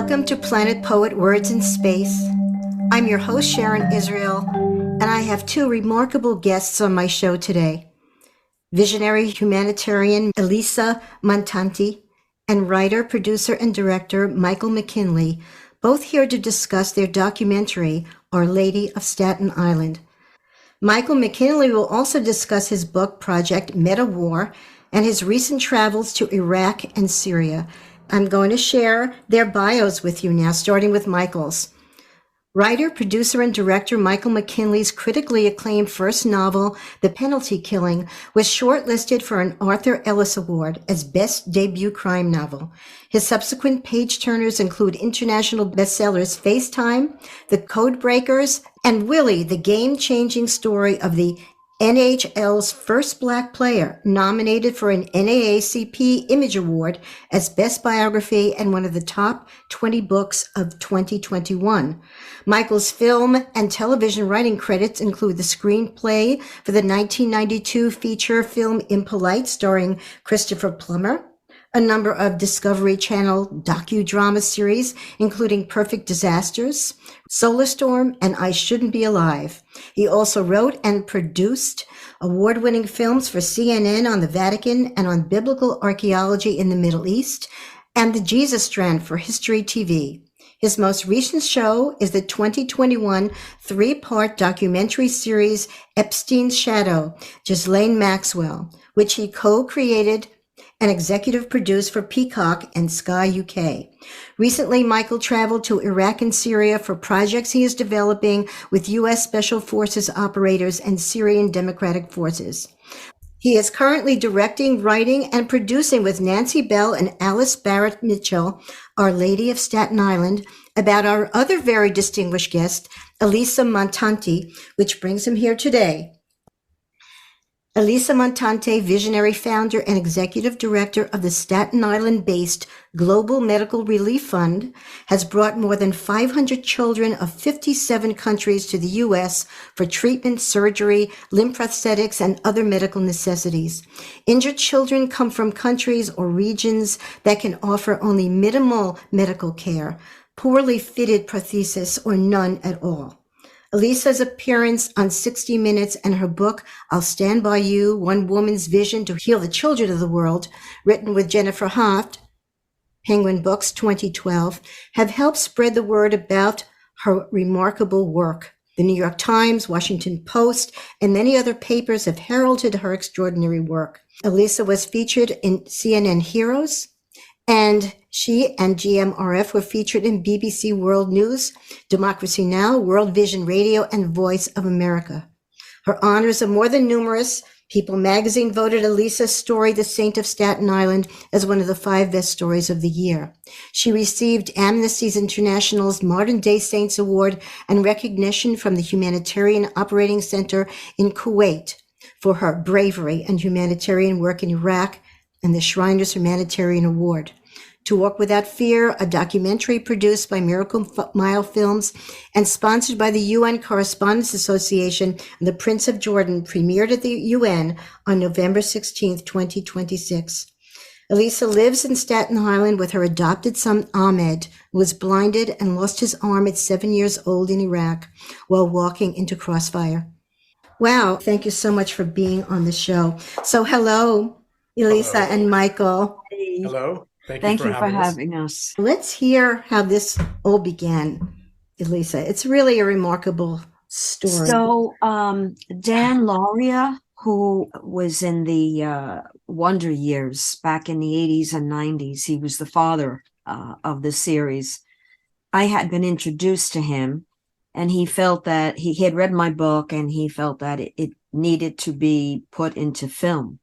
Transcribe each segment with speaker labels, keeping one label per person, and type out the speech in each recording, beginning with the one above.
Speaker 1: Welcome to Planet Poet Words in Space. I'm your host, Sharon Israel, and I have two remarkable guests on my show today. Visionary humanitarian Elissa Montanti and writer, producer, and director Michael McKinley, both here to discuss their documentary, Our Lady of Staten Island. Michael McKinley will also discuss his book project, Meta War, and his recent travels to Iraq and Syria. I'm going to share their bios with you now, starting with Michael's. Writer, producer, and director Michael McKinley's critically acclaimed first novel, The Penalty Killing, was shortlisted for an Arthur Ellis Award as Best Debut Crime Novel. His subsequent page-turners include international bestsellers Facetime, The Codebreakers, and Willie, the game-changing story of the NHL's first Black player, nominated for an NAACP Image Award as Best Biography and one of the top 20 books of 2021. Michael's film and television writing credits include the screenplay for the 1992 feature film Impolite, starring Christopher Plummer, a number of Discovery Channel docu-drama series, including Perfect Disasters, Solar Storm, and I Shouldn't Be Alive. He also wrote and produced award-winning films for CNN on the Vatican and on biblical archaeology in the Middle East, and the Jesus Strand for History TV. His most recent show is the 2021 three-part documentary series Epstein's Shadow, Ghislaine Maxwell, which he co-created and executive produced for Peacock and SKY UK. Recently, Michael traveled to Iraq and Syria for projects he is developing with U.S. Special Forces operators and Syrian Democratic Forces. He is currently directing, writing, and producing with Nancy Bell and Alice Barrett Mitchell, Our Lady of Staten Island, about our other very distinguished guest, Elissa Montanti, which brings him here today. Elissa Montanti, visionary founder and executive director of the Staten Island-based Global Medical Relief Fund, has brought more than 500 children of 57 countries to the U.S. for treatment, surgery, limb prosthetics, and other medical necessities. Injured children come from countries or regions that can offer only minimal medical care, poorly fitted prostheses, or none at all. Elissa's appearance on 60 Minutes and her book, I'll Stand By You, One Woman's Vision to Heal the Children of the World, written with Jennifer Hoft, Penguin Books 2012, have helped spread the word about her remarkable work. The New York Times, Washington Post, and many other papers have heralded her extraordinary work. Elissa was featured in CNN Heroes, and she and GMRF were featured in BBC World News, Democracy Now!, World Vision Radio, and Voice of America. Her honors are more than numerous. People magazine voted Elissa's story, The Saint of Staten Island, as one of the 5 best stories of the year. She received Amnesty International's Modern Day Saints Award and recognition from the Humanitarian Operating Center in Kuwait for her bravery and humanitarian work in Iraq, and the Shriners Humanitarian Award. To Walk Without Fear, a documentary produced by Miracle Mile Films and sponsored by the UN Correspondents Association and the Prince of Jordan, premiered at the UN on November 16, 2026. Elissa lives in Staten Island with her adopted son, Ahmed, who was blinded and lost his arm at 7 years old in Iraq while walking into crossfire. Wow, thank you so much for being on the show. So hello, Elissa and Michael.
Speaker 2: Hello.
Speaker 3: Thank you for having us.
Speaker 1: Let's hear how this all began, Elissa. It's really a remarkable story.
Speaker 3: So Dan Lauria, who was in the Wonder Years back in the 80s and 90s, he was the father of the series. I had been introduced to him, and he felt that he had read my book, and he felt that it needed to be put into film.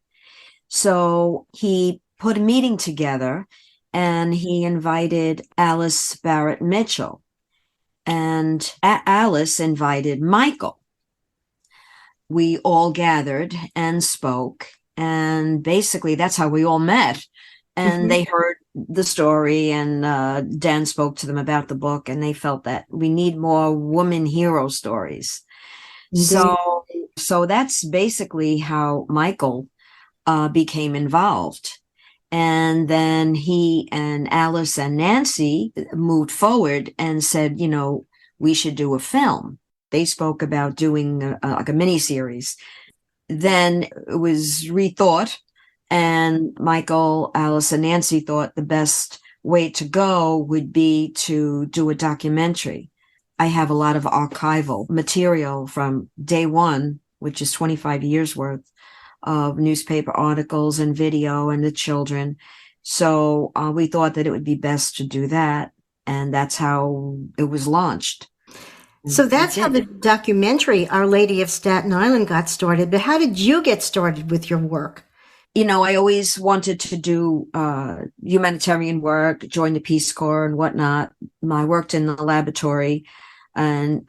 Speaker 3: So he put a meeting together, and he invited Alice Barrett Mitchell, and Alice invited Michael. We all gathered and spoke, and basically that's how we all met. And they heard the story, and Dan spoke to them about the book, and they felt that we need more woman hero stories. So that's basically how Michael became involved. And then he and Alice and Nancy moved forward and said, we should do a film. They spoke about doing like a mini series. Then it was rethought, and Michael, Alice, and Nancy thought the best way to go would be to do a documentary. I have a lot of archival material from day one, which is 25 years worth of newspaper articles and video and the children. So we thought that it would be best to do that. And that's how it was launched.
Speaker 1: So that's how the documentary, Our Lady of Staten Island, got started. But how did you get started with your work?
Speaker 3: I always wanted to do humanitarian work, join the Peace Corps and whatnot. I worked in the laboratory, and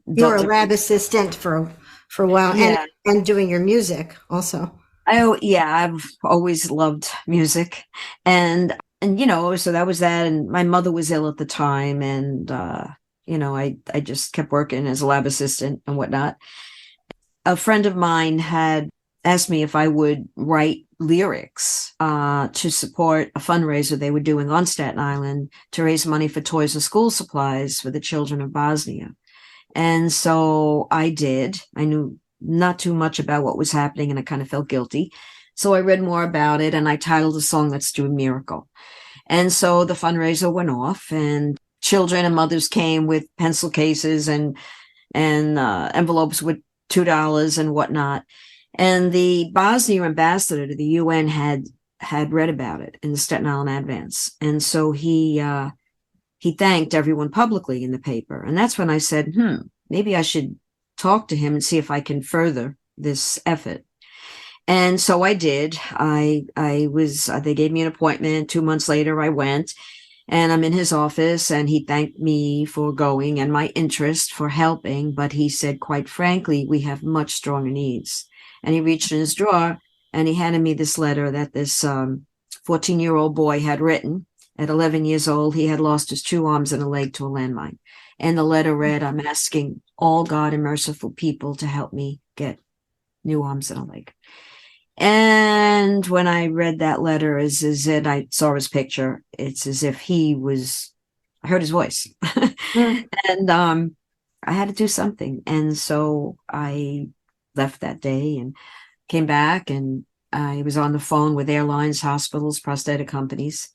Speaker 1: you were a lab assistant for a while, yeah. and doing your music also.
Speaker 3: I've always loved music, and so that was that. And my mother was ill at the time, and I just kept working as a lab assistant and whatnot. A friend of mine had asked me if I would write lyrics to support a fundraiser they were doing on Staten Island to raise money for toys and school supplies for the children of Bosnia. And so I did. I knew not too much about what was happening, and I kind of felt guilty. So I read more about it, and I titled the song "Let's Do a Miracle." And so the fundraiser went off, and children and mothers came with pencil cases and envelopes with $2 and whatnot. And the Bosnia ambassador to the UN had read about it in the Staten Island Advance. And so he thanked everyone publicly in the paper. And that's when I said, maybe I should talk to him and see if I can further this effort. And so I did. They gave me an appointment. 2 months later, I went, and I'm in his office, and he thanked me for going and my interest for helping. But he said, quite frankly, we have much stronger needs. And he reached in his drawer, and he handed me this letter that this 14-year-old boy had written. At 11 years old, he had lost his 2 arms and a leg to a landmine. And the letter read, "I'm asking all God and merciful people to help me get new arms and a leg." And when I read that letter, I saw his picture. It's as if I heard his voice. And I had to do something. And so I left that day and came back, and I was on the phone with airlines, hospitals, prosthetic companies.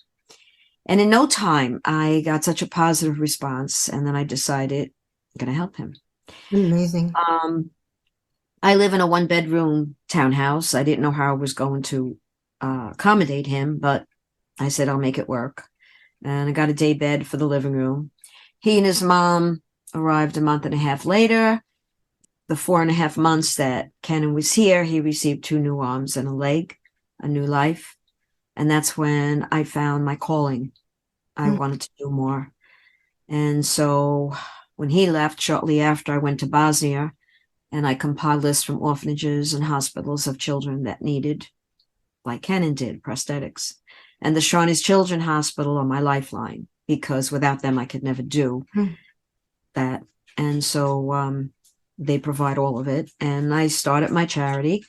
Speaker 3: And in no time, I got such a positive response. And then I decided I'm going to help him.
Speaker 1: Amazing.
Speaker 3: I live in a 1-bedroom townhouse. I didn't know how I was going to accommodate him, but I said, I'll make it work. And I got a day bed for the living room. He and his mom arrived a month and a half later. The 4.5 months that Kenan was here, he received 2 new arms and a leg, a new life. And that's when I found my calling. I wanted to do more. And so when he left, shortly after, I went to Bosnia, and I compiled lists from orphanages and hospitals of children that needed, like Kenan did, prosthetics. And the Shawnee's Children's Hospital are my lifeline, because without them, I could never do that. And so they provide all of it. And I started my charity.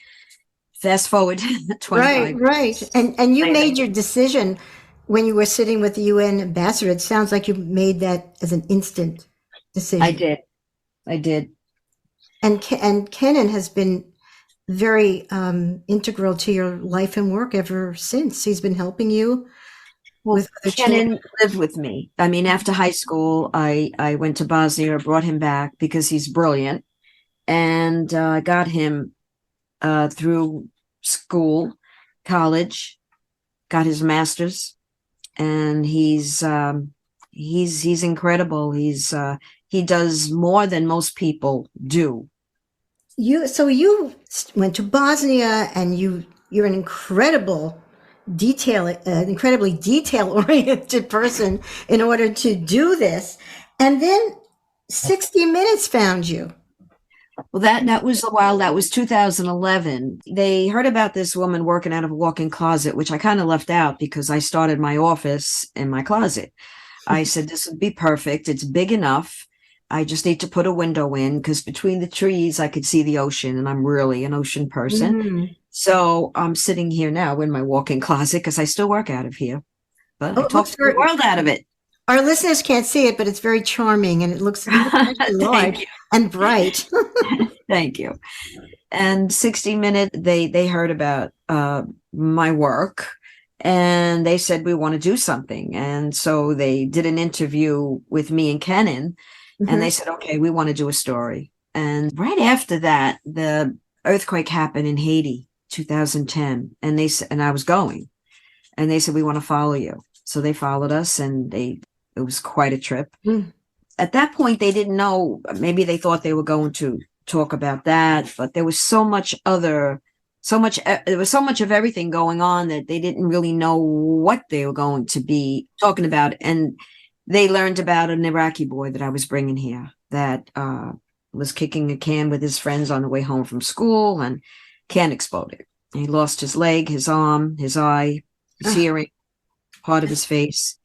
Speaker 3: Fast forward 25
Speaker 1: Right. And you made your decision when you were sitting with the UN ambassador. It sounds like you made that as an instant decision.
Speaker 3: I did.
Speaker 1: And Kenan has been very integral to your life and work ever since. He's been helping you with other
Speaker 3: Kenan
Speaker 1: children.
Speaker 3: lived with me. I mean, after high school, I went to Bosnia, brought him back because he's brilliant, and got him through school, college, got his master's, and he's incredible. He does more than most people do.
Speaker 1: You went to Bosnia, and you're an incredibly detail-oriented person in order to do this. And then 60 Minutes found you.
Speaker 3: Well, that was a while. That was 2011. They heard about this woman working out of a walk-in closet, which I kind of left out because I started my office in my closet. I said, this would be perfect. It's big enough. I just need to put a window in, because between the trees, I could see the ocean, and I'm really an ocean person. So I'm sitting here now in my walk-in closet because I still work out of here, but I
Speaker 1: it
Speaker 3: talk
Speaker 1: looks
Speaker 3: the world out of it.
Speaker 1: Our listeners can't see it, but it's very charming, and it looks actually large and bright.
Speaker 3: Thank you. And 60 Minutes, they heard about my work, and they said, we want to do something. And so they did an interview with me and Kenan, and they said, okay, we want to do a story. And right after that, the earthquake happened in Haiti, 2010. And I was going, and they said, we want to follow you. So they followed us, and it was quite a trip. At that point, they didn't know, maybe they thought they were going to talk about that, but there was there was so much of everything going on that they didn't really know what they were going to be talking about. And they learned about an Iraqi boy that I was bringing here that was kicking a can with his friends on the way home from school, and can exploded. He lost his leg, his arm, his eye, his hearing, part of his face.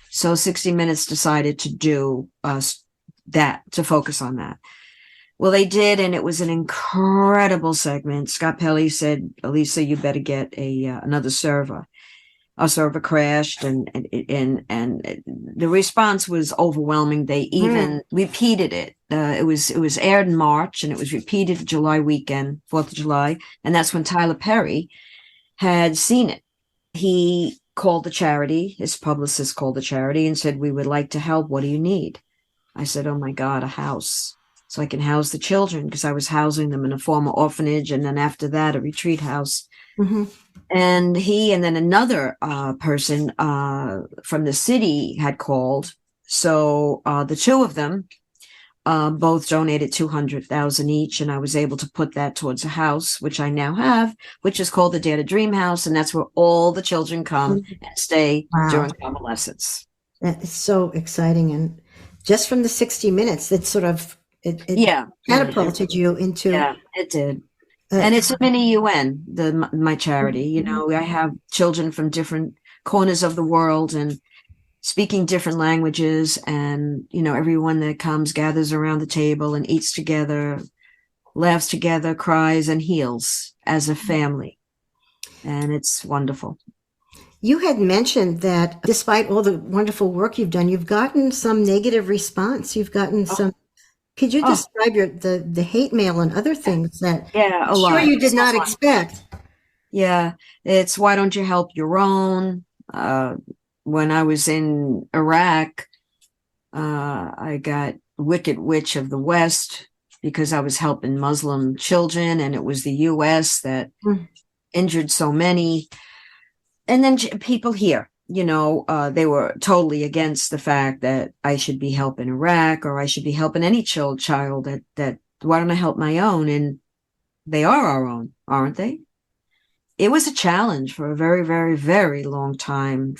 Speaker 3: So 60 Minutes decided to do to focus on that. Well, they did, and it was an incredible segment. Scott Pelley said, Elissa, you better get another server. Our server crashed, and the response was overwhelming. They even repeated it. It was aired in March, and it was repeated July weekend, 4th of July, and that's when Tyler Perry had seen it. He called the charity, his publicist called the charity and said, we would like to help. What do you need? I said, oh my God, a house. So I can house the children, because I was housing them in a former orphanage, and then after that, a retreat house. And he and then another person from the city had called. So the two of them both donated $200,000 each, and I was able to put that towards a house, which I now have, which is called the Dare to Dream House, and that's where all the children come and stay during convalescence.
Speaker 1: That is so exciting, and just from the 60 Minutes, that sort of catapulted you into.
Speaker 3: Yeah, it did. And it's a mini UN, my charity. You know, I have children from different corners of the world and speaking different languages, and, you know, everyone that comes gathers around the table and eats together, laughs together, cries, and heals as a family. And it's wonderful.
Speaker 1: You had mentioned that despite all the wonderful work you've done, you've gotten some negative response. You've gotten some. Could you describe the hate mail and other things that
Speaker 3: a lot.
Speaker 1: You did not expect?
Speaker 3: Yeah, it's why don't you help your own? When I was in Iraq, I got Wicked Witch of the West because I was helping Muslim children, and it was the U.S. that injured so many. And then people here, you know, they were totally against the fact that I should be helping Iraq, or I should be helping any child that why don't I help my own? And they are our own, aren't they? It was a challenge for a very, very, very long time.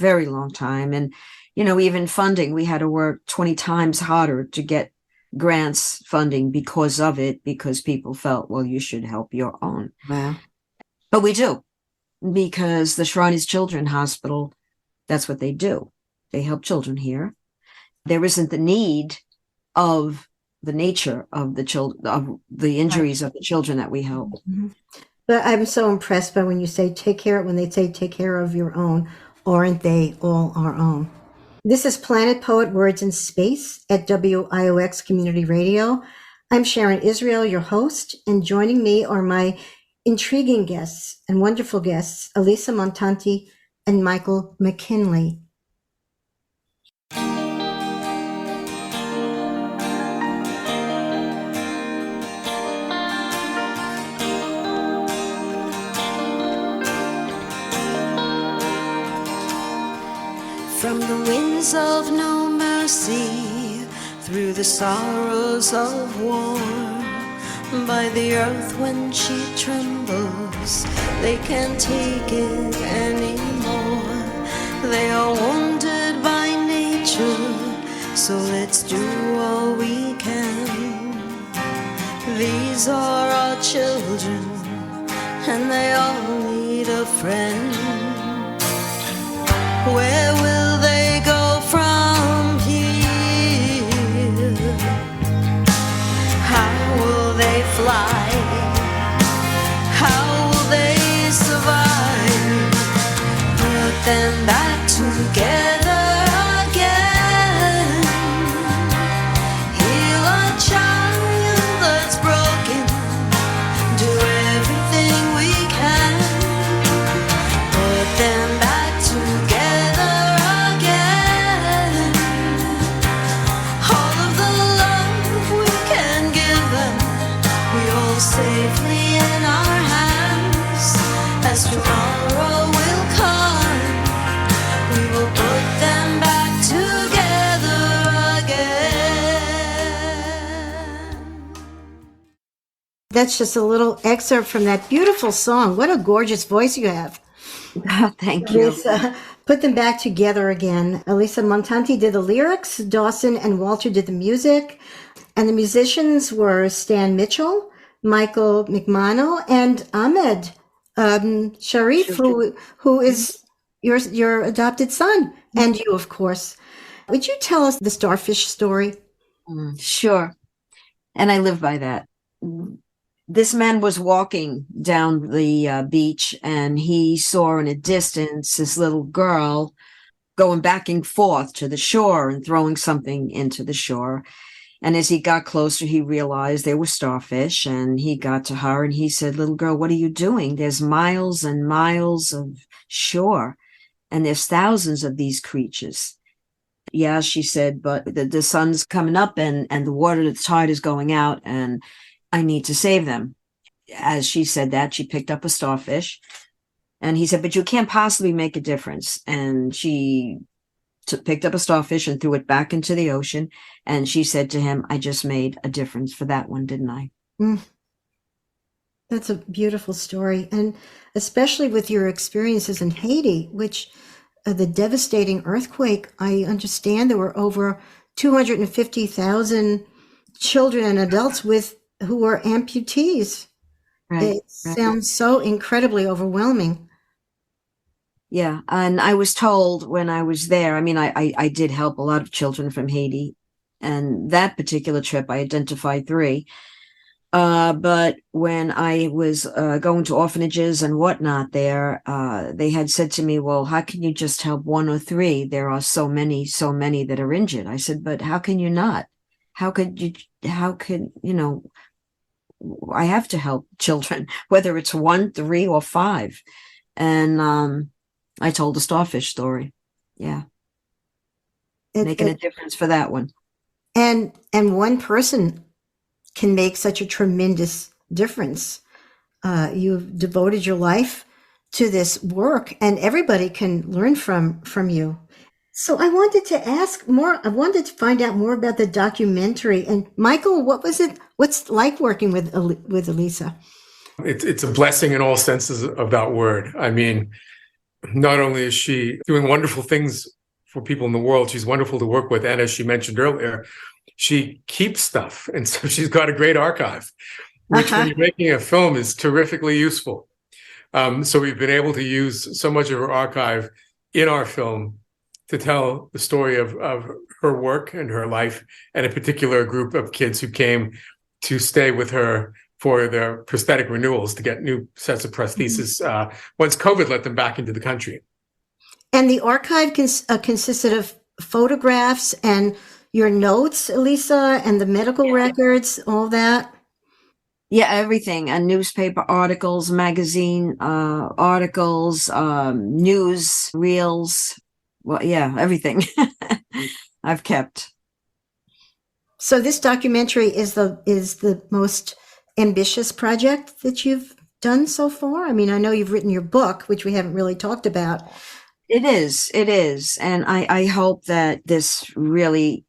Speaker 3: And, you know, even funding, we had to work 20 times harder to get grants funding because of it, because people felt, well, you should help your own.
Speaker 1: Wow.
Speaker 3: But we do, because the Shriners Children Hospital, that's what they do. They help children here. There isn't the need of the nature of the children, of the injuries of the children that we help.
Speaker 1: But I'm so impressed by when they say take care of your own, aren't they all our own? This is Planet Poet Words in Space at WIOX Community Radio. I'm Sharon Israel, your host, and joining me are my intriguing guests and wonderful guests, Elissa Montanti and Michael McKinley.
Speaker 2: From the winds of no mercy, through the sorrows of war, by the earth when she trembles, they can't take it anymore. They are wounded by nature, so let's do all we can. These are our children, and they all need a friend. Where will they go from here? How will they fly? How will they safely in our hands. As tomorrow will come, we will put them back together again.
Speaker 1: That's just a little excerpt from that beautiful song. What a gorgeous voice you have.
Speaker 3: Thank you.
Speaker 1: Put them back together again. Elissa Montanti did the lyrics. Dawson and Walter did the music. And the musicians were Stan Mitchell, Michael McMahon, and Ahmed Sharif, who is your adopted son, and you, of course. Would you tell us the starfish story?
Speaker 3: Sure. And I live by that. This man was walking down the beach, and he saw in a distance this little girl going back and forth to the shore and throwing something into the shore. And as he got closer, he realized they were starfish, and he got to her and he said, "Little girl, what are you doing? There's miles and miles of shore, and there's thousands of these creatures." "Yeah," she said, "but the sun's coming up and the water, the tide is going out, and I need to save them." As she said that, she picked up a starfish, and he said, "But you can't possibly make a difference." And she picked up a starfish and threw it back into the ocean. And she said to him, "I just made a difference for that one, didn't I?"
Speaker 1: That's a beautiful story. And especially with your experiences in Haiti, which the devastating earthquake, I understand there were over 250,000 children and adults who were amputees.
Speaker 3: Right.
Speaker 1: It sounds so incredibly overwhelming.
Speaker 3: Yeah. And I was told when I was there, I mean, I did help a lot of children from Haiti. And that particular trip, I identified 3. But when I was going to orphanages and whatnot there, they had said to me, "Well, how can you just help 1 or 3? There are so many that are injured." I said, "But how can you not? How could, I have to help children, whether it's 1, 3, or 5. And I told the starfish story. Yeah. Making a difference for that one.
Speaker 1: And one person can make such a tremendous difference. You've devoted your life to this work, and everybody can learn from you. So I wanted to ask more. I wanted to find out more about the documentary. And Michael, what's it like working with Elissa?
Speaker 4: It's a blessing in all senses of that word. I mean, not only is she doing wonderful things for people in the world, she's wonderful to work with. And as she mentioned earlier, she keeps stuff. And so she's got a great archive, which when you're making a film is terrifically useful. So we've been able to use so much of her archive in our film to tell the story of her work and her life, and a particular group of kids who came to stay with her for their prosthetic renewals to get new sets of prostheses once COVID let them back into the country.
Speaker 1: And the archive consisted of photographs and your notes, Elissa, and the medical records, all that?
Speaker 3: Yeah, everything. And newspaper articles, magazine articles, news reels. Well, yeah, everything I've kept.
Speaker 1: So this documentary is the most ambitious project that you've done so far? I mean, I know you've written your book, which we haven't really talked about.
Speaker 3: It is. And I hope that this really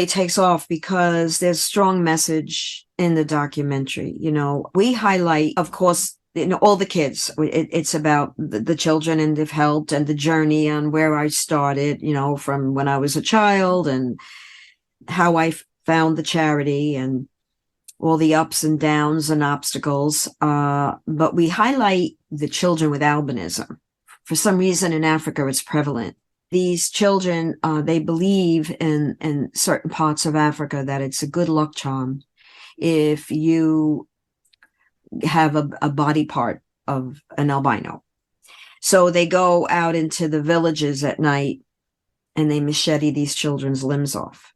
Speaker 3: takes off, because there's strong message in the documentary. We highlight, of course, all the kids. It's about the children, and they've helped, and the journey on where I started, from when I was a child, and how I found the charity, and all the ups and downs and obstacles. But we highlight the children with albinism. For some reason in Africa, it's prevalent. These children, they believe in certain parts of Africa that it's a good luck charm if you have a body part of an albino. So they go out into the villages at night and they machete these children's limbs off.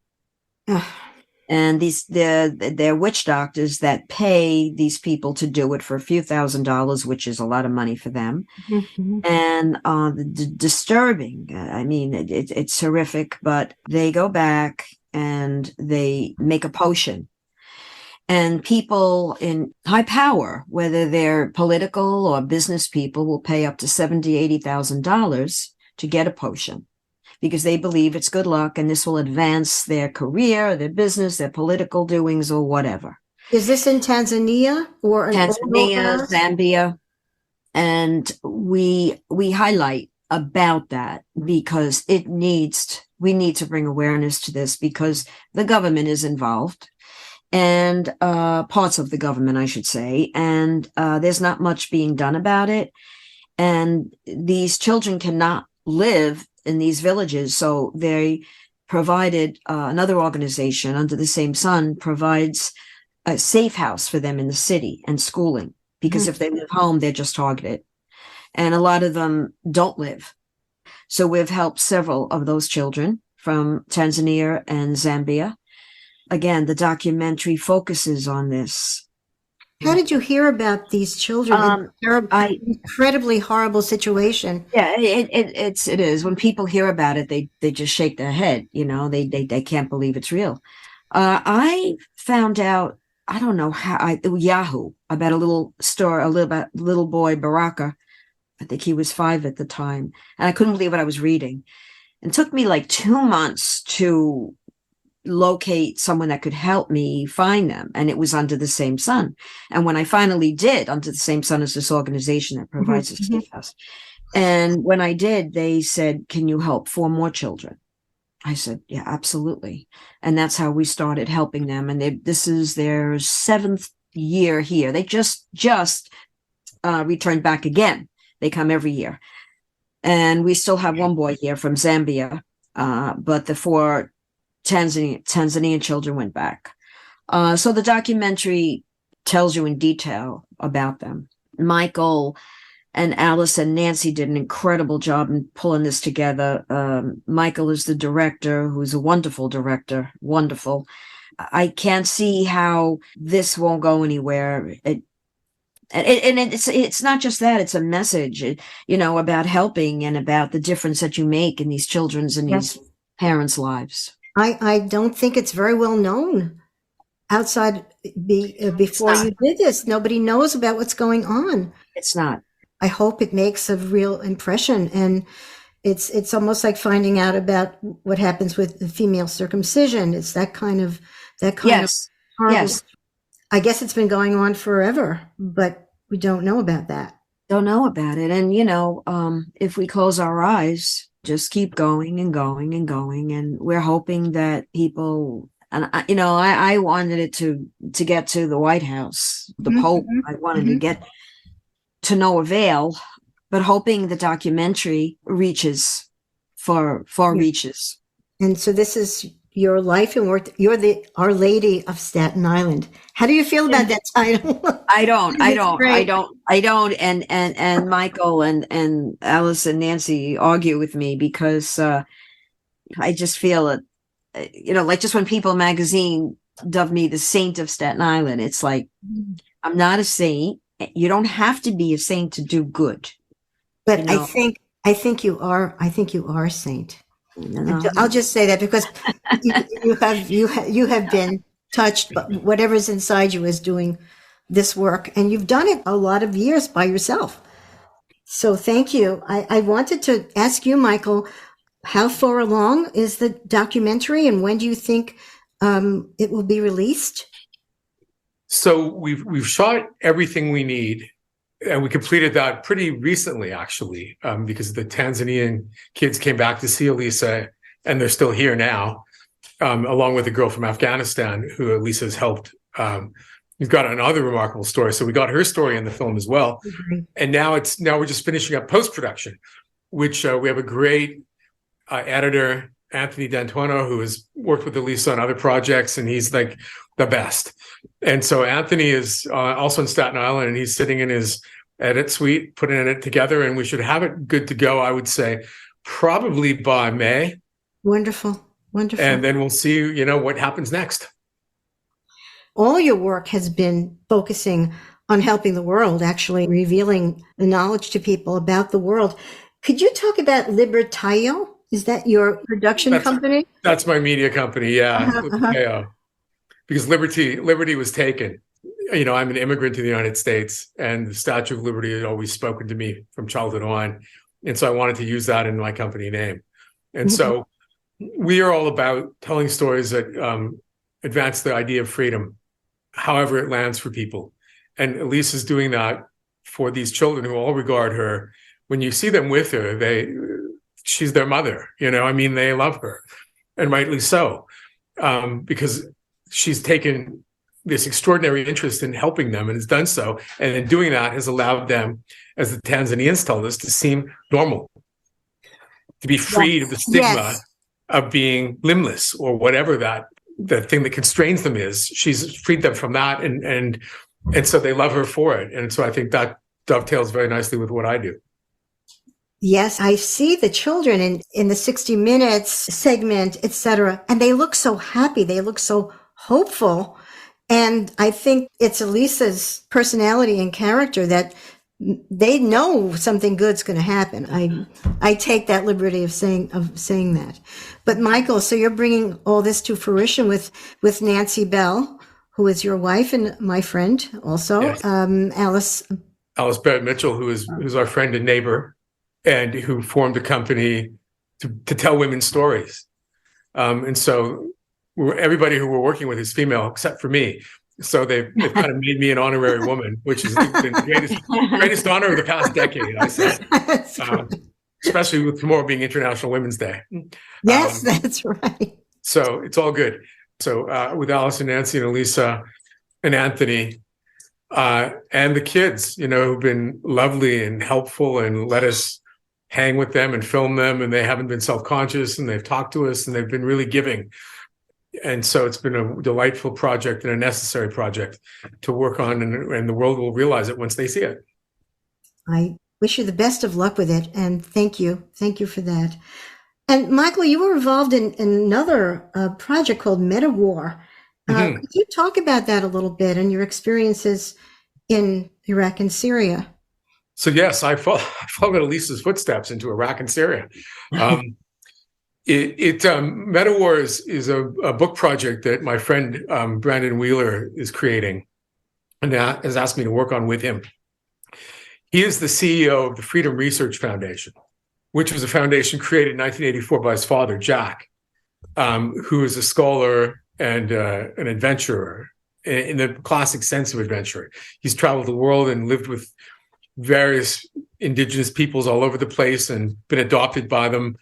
Speaker 3: And they're witch doctors that pay these people to do it for a few $1,000s, which is a lot of money for them. Mm-hmm. And disturbing. I mean, it's horrific, but they go back and they make a potion. And people in high power, whether they're political or business people, will pay up to $70,000, $80,000 to get a potion because they believe it's good luck and this will advance their career, their business, their political doings, or whatever.
Speaker 1: Is this in Tanzania or
Speaker 3: Tanzania, Zambia? And we highlight about that because we need to bring awareness to this because the government is involved. And parts of the government, I should say, and there's not much being done about it. And these children cannot live in these villages, so they provided another organization under the same sun provides a safe house for them in the city and schooling, because if they live home, they're just targeted. And a lot of them don't live. So we've helped several of those children from Tanzania and Zambia. Again, the documentary focuses on this.
Speaker 1: How did you hear about these children? Incredibly horrible situation.
Speaker 3: Yeah, it is. When people hear about it, they just shake their head. You know, they can't believe it's real. I found out, I don't know how, Yahoo, about a little boy, Baraka. I think he was 5 at the time, and I couldn't believe what I was reading. It took me like 2 months to locate someone that could help me find them, and it was Under the Same Sun. And when I finally did, Under the Same Sun is this organization that provides a safe house. And when I did, they said, "Can you help 4 more children?" I said, "Yeah, absolutely." And that's how we started helping them. And this is their 7th year here. They just returned back again. They come every year. And we still have one boy here from Zambia, but the 4 Tanzanian children went back. So the documentary tells you in detail about them. Michael and Alice and Nancy did an incredible job in pulling this together. Michael is the director, who's a wonderful director. Wonderful. I can't see how this won't go anywhere. It's not just that, it's a message, about helping and about the difference that you make in these children's and these parents' lives.
Speaker 1: I don't think it's very well known outside before you did this. Nobody knows about what's going on.
Speaker 3: It's not.
Speaker 1: I hope it makes a real impression. And it's almost like finding out about what happens with the female circumcision. It's that kind of horrible. Yes. I guess it's been going on forever, but we don't know about that.
Speaker 3: Don't know about it. And, if we close our eyes, just keep going and going and going. And we're hoping that people, and I wanted it to get to the White House, the Pope. I wanted to get to no avail, but hoping the documentary reaches far reaches. And
Speaker 1: so this is your life and work. You're the Our Lady of Staten Island. How do you feel about that title?
Speaker 3: I don't. And Michael and Alice and Nancy argue with me because I just feel it, like just when People magazine dubbed me the Saint of Staten Island, it's like, I'm not a saint. You don't have to be a saint to do good.
Speaker 1: But I think you are a saint. No. I'll just say that because you have been touched, but whatever's inside you is doing this work, and you've done it a lot of years by yourself. So thank you. I wanted to ask you, Michael, how far along is the documentary, and when do you think it will be released?
Speaker 4: So we've shot everything we need. And we completed that pretty recently, actually, because the Tanzanian kids came back to see Elissa, and they're still here now, along with a girl from Afghanistan who Elissa's helped. We've got another remarkable story. So we got her story in the film as well. And now we're just finishing up post-production, which we have a great editor, Anthony D'Antuono, who has worked with Elissa on other projects, and he's like the best. And so Anthony is also in Staten Island, and he's sitting in his edit suite, putting it together, and we should have it good to go, I would say, probably by May.
Speaker 1: Wonderful.
Speaker 4: And then we'll see, what happens next.
Speaker 1: All your work has been focusing on helping the world, actually revealing the knowledge to people about the world. Could you talk about Libertayo? Is that your production company?
Speaker 4: That's my media company, yeah. because liberty was taken. I'm an immigrant to the United States, and the Statue of Liberty had always spoken to me from childhood on. And so I wanted to use that in my company name. And so we are all about telling stories that advance the idea of freedom, however it lands for people. And Elissa's doing that for these children who all regard her. When you see them with her, she's their mother. They love her, and rightly so, because she's taken this extraordinary interest in helping them and has done so. And in doing that has allowed them, as the Tanzanians told us, to seem normal, to be freed of the stigma of being limbless or whatever the thing that constrains them is. She's freed them from that. And so they love her for it. And so I think that dovetails very nicely with what I do.
Speaker 1: Yes, I see the children in the 60 Minutes segment, etc., and they look so happy. They look so hopeful. And I think it's Elissa's personality and character that they know something good's going to happen. I take that liberty of saying that. But Michael, so you're bringing all this to fruition with Nancy Bell, who is your wife and my friend also, yes.
Speaker 4: Alice Barrett Mitchell, who's our friend and neighbor, and who formed a company to tell women's stories. And so everybody who we're working with is female, except for me. So they've kind of made me an honorary woman, which has been the greatest honor of the past decade, I say. Especially with tomorrow being International Women's Day.
Speaker 1: Yes, that's right.
Speaker 4: So it's all good. So with Alice and Nancy and Elissa and Anthony and the kids, who've been lovely and helpful and let us hang with them and film them, and they haven't been self-conscious, and they've talked to us, and they've been really giving. And so it's been a delightful project and a necessary project to work on, and the world will realize it once they see it. I
Speaker 1: wish you the best of luck with it, and thank you for that. And Michael, you were involved in another project called Meta-War. Could you talk about that a little bit and your experiences in Iraq and Syria?
Speaker 4: So yes, I followed Elissa's footsteps into Iraq and Syria. Meta-War is a book project that my friend Brandon Wheeler is creating, and has asked me to work on with him. He is the CEO of the Freedom Research Foundation, which was a foundation created in 1984 by his father, Jack, who is a scholar and an adventurer in the classic sense of adventurer. He's traveled the world and lived with various indigenous peoples all over the place and been adopted by them,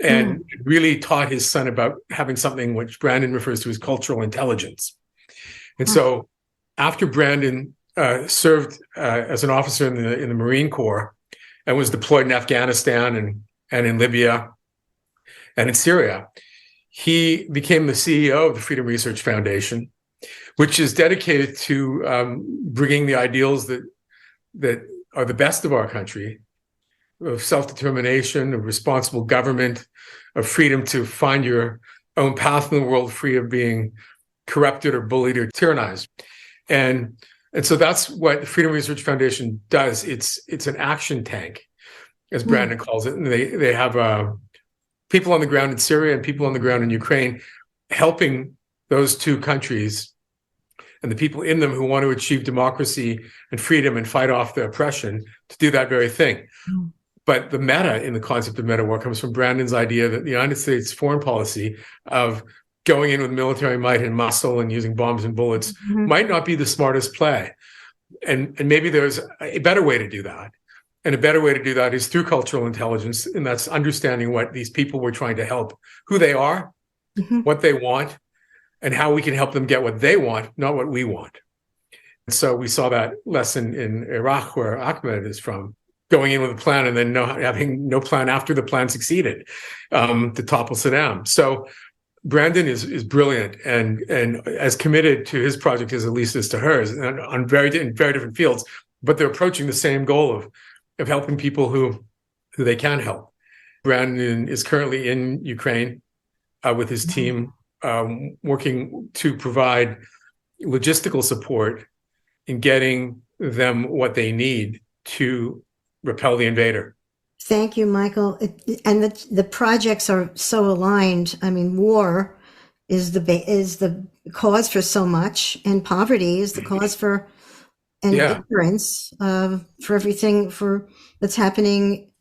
Speaker 4: and really taught his son about having something which Brandon refers to as cultural intelligence. And so after Brandon served as an officer in the Marine Corps and was deployed in Afghanistan and in Libya and in Syria, he became the CEO of the Freedom Research Foundation, which is dedicated to bringing the ideals that are the best of our country, of self-determination, of responsible government, of freedom to find your own path in the world, free of being corrupted or bullied or tyrannized. And so that's what the Freedom Research Foundation does. It's an action tank, as Brandon calls it. And they have people on the ground in Syria and people on the ground in Ukraine, helping those two countries and the people in them who want to achieve democracy and freedom and fight off the oppression to do that very thing. But the meta in the concept of meta-war comes from Brandon's idea that the United States foreign policy of going in with military might and muscle and using bombs and bullets might not be the smartest play. And maybe there's a better way to do that. And a better way to do that is through cultural intelligence, and that's understanding what these people we're trying to help, who they are, what they want, and how we can help them get what they want, not what we want. And so we saw that lesson in Iraq, where Ahmed is from, going in with a plan and then having no plan after the plan succeeded to topple Saddam. So Brandon is brilliant and as committed to his project as Elissa is to hers, and in very different fields, but they're approaching the same goal of helping people who they can help. Brandon is currently in Ukraine with his team, working to provide logistical support in getting them what they need to repel the invader.
Speaker 1: Thank you, Michael. And the projects are so aligned. I mean, war is the cause for so much, and poverty is the cause for, and ignorance for everything that's happening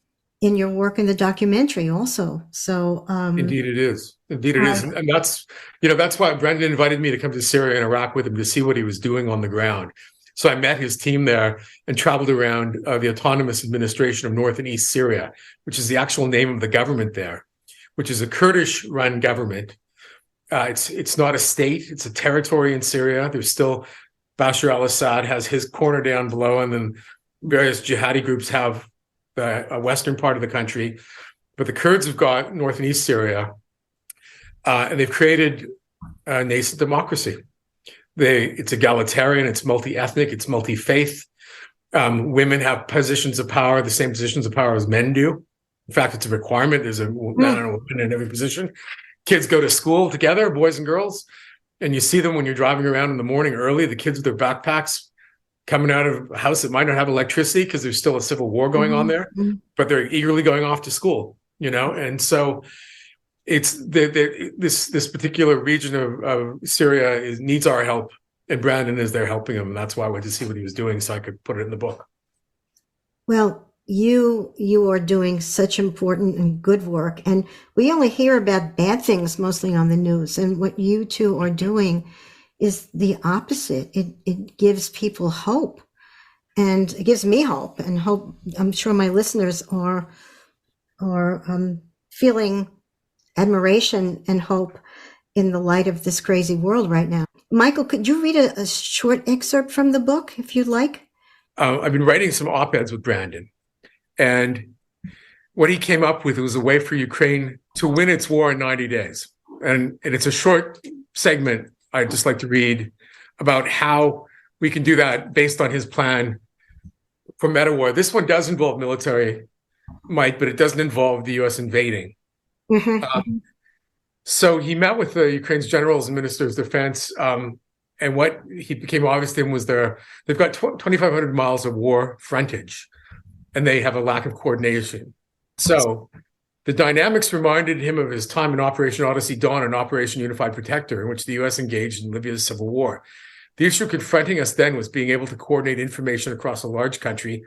Speaker 1: in your work in the documentary also. So
Speaker 4: indeed it is. Indeed it is. And that's why Brendan invited me to come to Syria and Iraq with him to see what he was doing on the ground. So I met his team there and traveled around the Autonomous Administration of North and East Syria, which is the actual name of the government there, which is a Kurdish-run government. It's not a state; it's a territory in Syria. There's still Bashar al-Assad has his corner down below, and then various jihadi groups have the western part of the country. But the Kurds have got North and East Syria, and they've created a nascent democracy. It's egalitarian, it's multi-ethnic, it's multi-faith. Women have positions of power, the same positions of power as men do. In fact, it's a requirement. There's a man and a woman in every position. Kids go to school together, boys and girls, and you see them when you're driving around in the morning early, the kids with their backpacks coming out of a house that might not have electricity because there's still a civil war going on there, but they're eagerly going off to school, And so it's this particular region of Syria needs our help, and Brandon is there helping him. And that's why I went to see what he was doing so I could put it in the book.
Speaker 1: Well, you are doing such important and good work, and we only hear about bad things mostly on the news, and what you two are doing is the opposite. It gives people hope, and it gives me hope, and hope. I'm sure my listeners are feeling admiration and hope in the light of this crazy world right now. Michael, could you read a short excerpt from the book, if you'd like?
Speaker 4: I've been writing some op-eds with Brandon, and what he came up with was a way for Ukraine to win its war in 90 days. And it's a short segment I'd just like to read about how we can do that based on his plan for meta war. This one does involve military might, but it doesn't involve the U.S. invading. So he met with the Ukraine's generals and ministers of defense, and what he became obvious to him was they've got 2,500 miles of war frontage, and they have a lack of coordination. So the dynamics reminded him of his time in Operation Odyssey Dawn and Operation Unified Protector, in which the U.S. engaged in Libya's civil war. The issue confronting us then was being able to coordinate information across a large country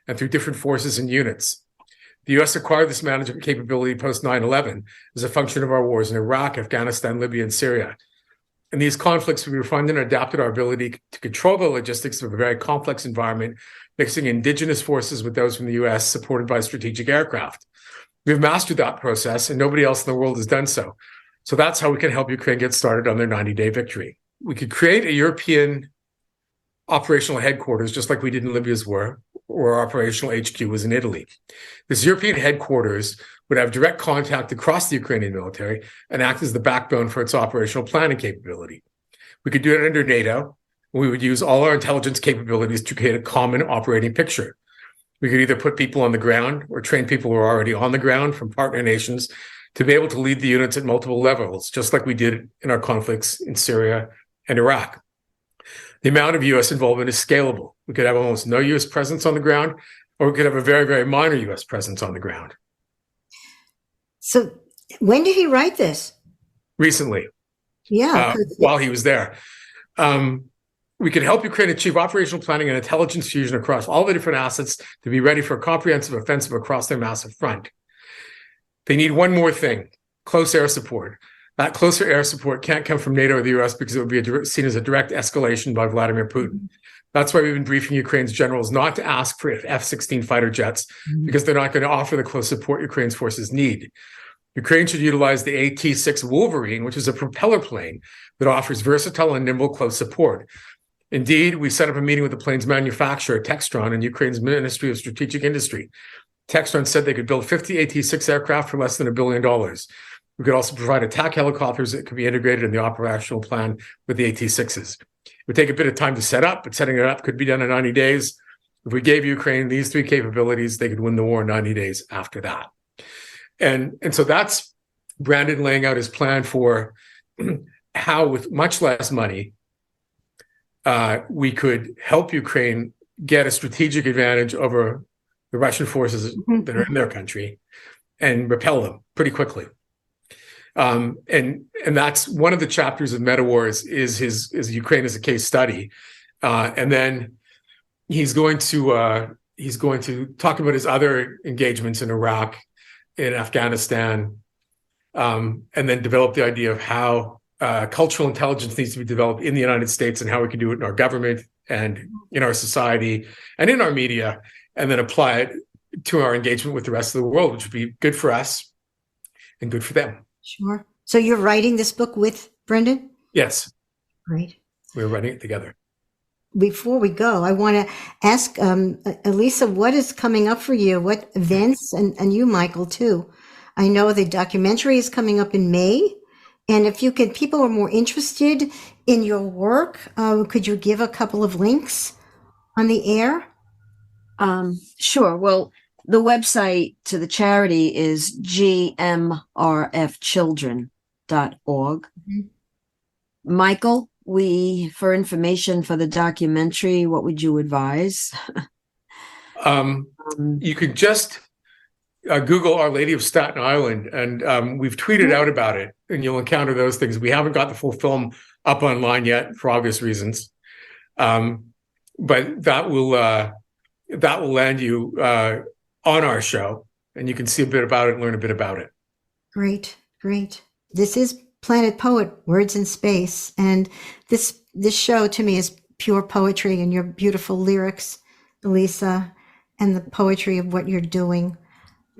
Speaker 4: and through different forces and units. The U.S. acquired this management capability post 9/11 as a function of our wars in Iraq, Afghanistan, Libya, and Syria. In these conflicts, we refined and adapted our ability to control the logistics of a very complex environment, mixing indigenous forces with those from the U.S., supported by strategic aircraft. We've mastered that process, and nobody else in the world has done so. So that's how we can help Ukraine get started on their 90-day victory. We could create a European operational headquarters, just like we did in Libya's war, where our operational HQ was in Italy. This European headquarters would have direct contact across the Ukrainian military and act as the backbone for its operational planning capability. We could do it under NATO. We would use all our intelligence capabilities to create a common operating picture. We could either put people on the ground or train people who are already on the ground from partner nations to be able to lead the units at multiple levels, just like we did in our conflicts in Syria and Iraq. The amount of U.S. involvement is scalable. We could have almost no U.S. presence on the ground, or we could have a very, very minor U.S. presence on the ground.
Speaker 1: So when did he write this?
Speaker 4: Recently.
Speaker 1: Yeah.
Speaker 4: While he was there. We could help Ukraine achieve operational planning and intelligence fusion across all the different assets to be ready for a comprehensive offensive across their massive front. They need one more thing: close air support. That closer air support can't come from NATO or the U.S. because it would be seen as a direct escalation by Vladimir Putin. That's why we've been briefing Ukraine's generals not to ask for F-16 fighter jets, because they're not going to offer the close support Ukraine's forces need. Ukraine should utilize the AT-6 Wolverine, which is a propeller plane that offers versatile and nimble close support. Indeed, we set up a meeting with the plane's manufacturer, Textron, and Ukraine's Ministry of Strategic Industry. Textron said they could build 50 AT-6 aircraft for less than $1 billion. We could also provide attack helicopters that could be integrated in the operational plan with the AT-6s. It would take a bit of time to set up, but setting it up could be done in 90 days. If we gave Ukraine these three capabilities, they could win the war in 90 days after that. And so that's Brandon laying out his plan for how, with much less money, we could help Ukraine get a strategic advantage over the Russian forces that are in their country and repel them pretty quickly. And that's one of the chapters of Meta Wars is Ukraine as a case study, and then he's going to talk about his other engagements in Iraq, in Afghanistan, and then develop the idea of how cultural intelligence needs to be developed in the United States and how we can do it in our government and in our society and in our media, and then apply it to our engagement with the rest of the world, which would be good for us and good for them.
Speaker 1: Sure. So you're writing this book with Brendan?
Speaker 4: Yes.
Speaker 1: Great.
Speaker 4: We're writing it together.
Speaker 1: Before we go, I want to ask Elissa, what is coming up for you? What events, and you, Michael, too? I know the documentary is coming up in May. And if people are more interested in your work, could you give a couple of links on the air?
Speaker 3: Sure. Well, the website to the charity is gmrfchildren.org.
Speaker 1: Mm-hmm.
Speaker 3: Michael, for information for the documentary, what would you advise?
Speaker 4: You could just Google Our Lady of Staten Island, and we've tweeted out about it, and you'll encounter those things. We haven't got the full film up online yet for obvious reasons, but that will land you on our show, and you can see a bit about it and learn a bit about it.
Speaker 1: Great. This is Planet Poet, Words in Space, and this show to me is pure poetry, and your beautiful lyrics, Elissa, and the poetry of what you're doing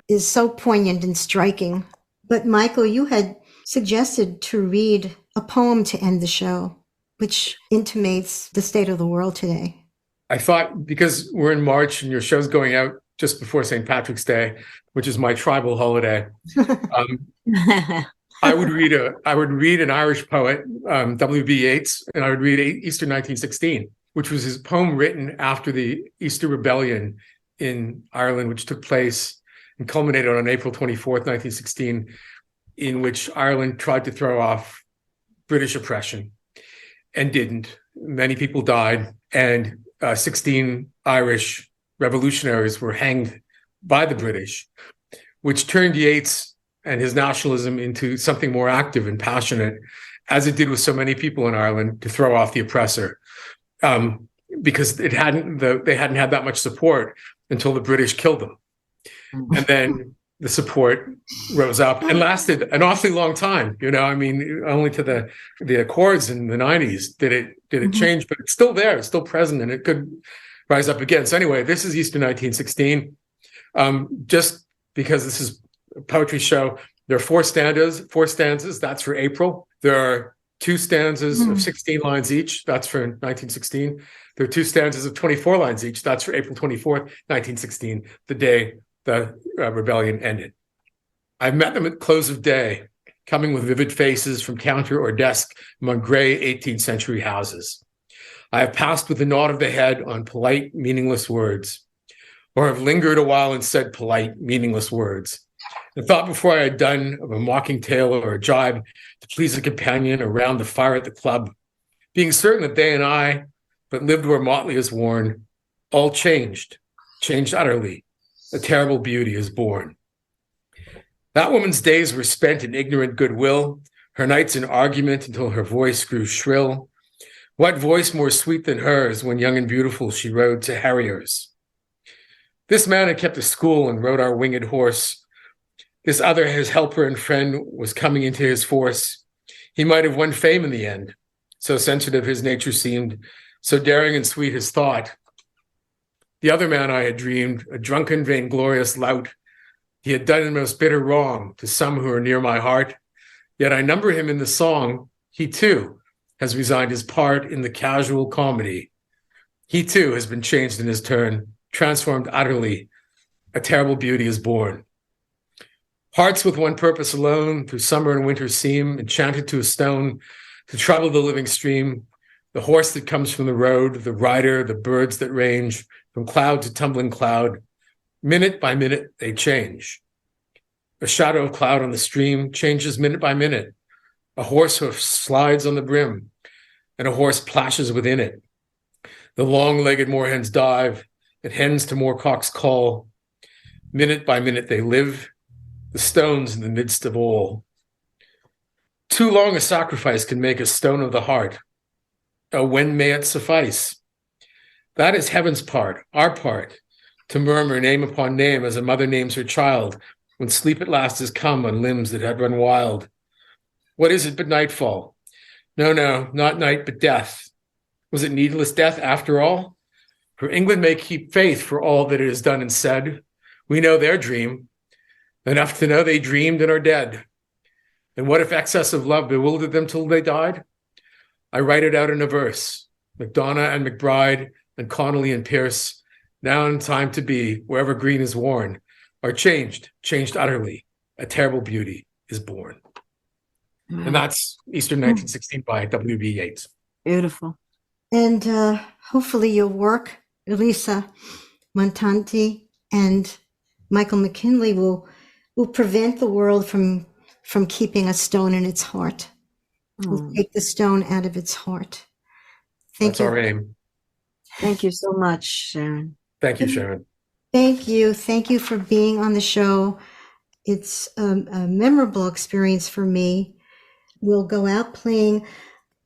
Speaker 1: is so poignant and striking. But Michael, you had suggested to read a poem to end the show, which intimates the state of the world today.
Speaker 4: I thought, because we're in March and your show's going out just before St. Patrick's Day, which is my tribal holiday, I would read an Irish poet, W.B. Yeats, and I would read Easter 1916, which was his poem written after the Easter Rebellion in Ireland, which took place and culminated on April 24th, 1916, in which Ireland tried to throw off British oppression and didn't. Many people died, and 16 Irish revolutionaries were hanged by the British, which turned Yeats and his nationalism into something more active and passionate, as it did with so many people in Ireland, to throw off the oppressor, because they hadn't had that much support until the British killed them. And then the support rose up and lasted an awfully long time. I mean, only to the Accords in the 90s did it change, but it's still there, it's still present, and it could rise up again. So anyway, this is Easter 1916. Just because this is a poetry show, there are four stanzas, that's for April. There are two stanzas of 16 lines each, that's for 1916. There are two stanzas of 24 lines each, that's for April 24th, 1916, the day the rebellion ended. I've met them at close of day, coming with vivid faces from counter or desk among gray 18th century houses. I have passed with a nod of the head on polite, meaningless words, or have lingered a while and said polite, meaningless words. The thought before I had done of a mocking tale or a jibe to please a companion around the fire at the club, being certain that they and I, but lived where motley is worn, all changed utterly. A terrible beauty is born. That woman's days were spent in ignorant goodwill, her nights in argument until her voice grew shrill. What voice more sweet than hers when young and beautiful she rode to harriers? This man had kept a school and rode our winged horse. This other, his helper and friend, was coming into his force. He might have won fame in the end, so sensitive his nature seemed, so daring and sweet his thought. The other man I had dreamed, a drunken, vainglorious lout. He had done the most bitter wrong to some who are near my heart. Yet I number him in the song. He too has resigned his part in the casual comedy. He too has been changed in his turn, transformed utterly. A terrible beauty is born. Hearts with one purpose alone, through summer and winter seem enchanted to a stone, to trouble the living stream. The horse that comes from the road, the rider, the birds that range, from cloud to tumbling cloud, minute by minute they change. A shadow of cloud on the stream changes minute by minute. A horse hoof slides on the brim, and a horse plashes within it. The long-legged moorhens dive, and hens to moorcocks call. Minute by minute they live, the stones in the midst of all. Too long a sacrifice can make a stone of the heart. Oh, when may it suffice? That is heaven's part, our part, to murmur name upon name as a mother names her child when sleep at last has come on limbs that had run wild. What is it but nightfall? No, not night, but death. Was it needless death after all? For England may keep faith for all that it has done and said. We know their dream, enough to know they dreamed and are dead. And what if excess of love bewildered them till they died? I write it out in a verse. MacDonough and McBride and Connolly and Pierce, now in time to be, wherever green is worn, are changed utterly. A terrible beauty is born. And that's Eastern 1916 by W.B. Yeats.
Speaker 3: Beautiful.
Speaker 1: And hopefully your work, Elissa Montanti and Michael McKinley, will prevent the world from keeping a stone in its heart. Will take the stone out of its heart.
Speaker 4: That's our aim.
Speaker 3: Thank you so much, Sharon.
Speaker 4: Thank you, Sharon.
Speaker 1: Thank you. Thank you for being on the show. It's a memorable experience for me. We'll go out playing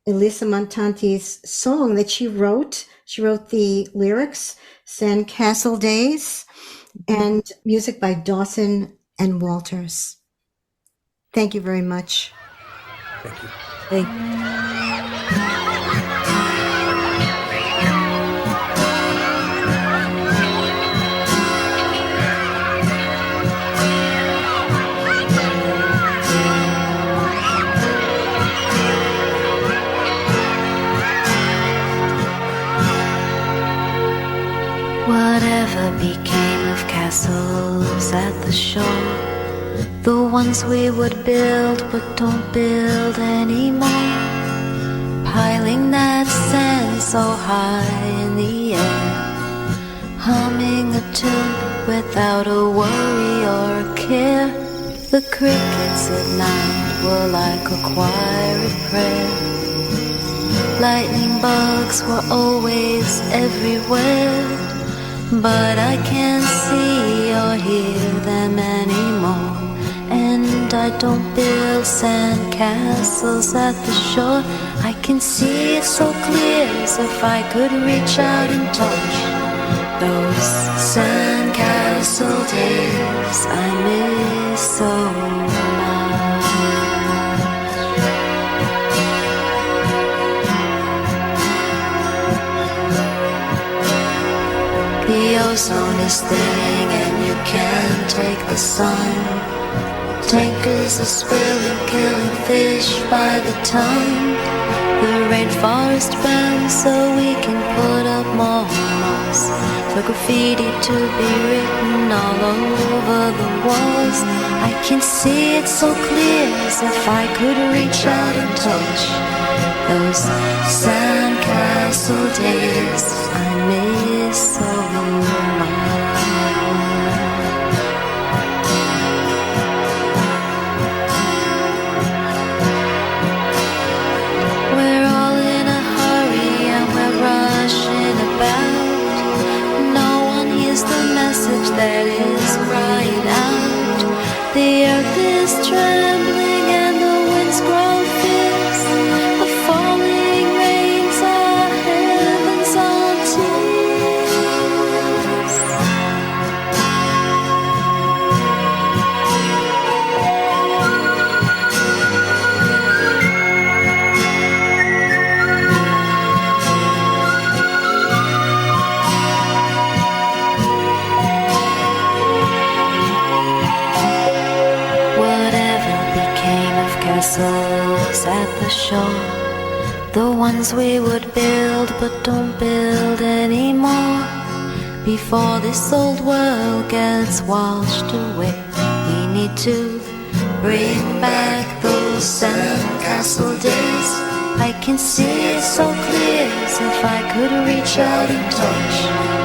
Speaker 1: Elissa Montanti's song that she wrote. She wrote the lyrics, Sandcastle Days, and music by Dawson and Walters. Thank you very much.
Speaker 4: Thank you.
Speaker 3: Thank you.
Speaker 2: Whatever became of castles at the shore, the ones we would build but don't build anymore, piling that sand so high in the air, humming a tune without a worry or a care. The crickets at night were like a choir of prayer. Lightning bugs were always everywhere, but I can't see or hear them anymore. And I don't build sand castles at the shore. I can see it so clear as if I could reach out and touch those sand castle days I miss so much. The ozone is thinning and you can't take the sun. Tankers are spilling, killing fish by the ton. The rainforest burns so we can put up more moss, for graffiti to be written all over the walls. I can see it so clear as if I could reach out and touch those sandcastle days I miss so much. We're all in a hurry and we're rushing about. No one hears the message that is crying out. The earth is trembling and the winds grow fierce. The falling rains are heaven's own tears. Whatever became of castles at the shore, the ones we would build but don't build anymore, before this old world gets washed away. We need to bring back those sandcastle days. I can see it so clear as if I could reach out and touch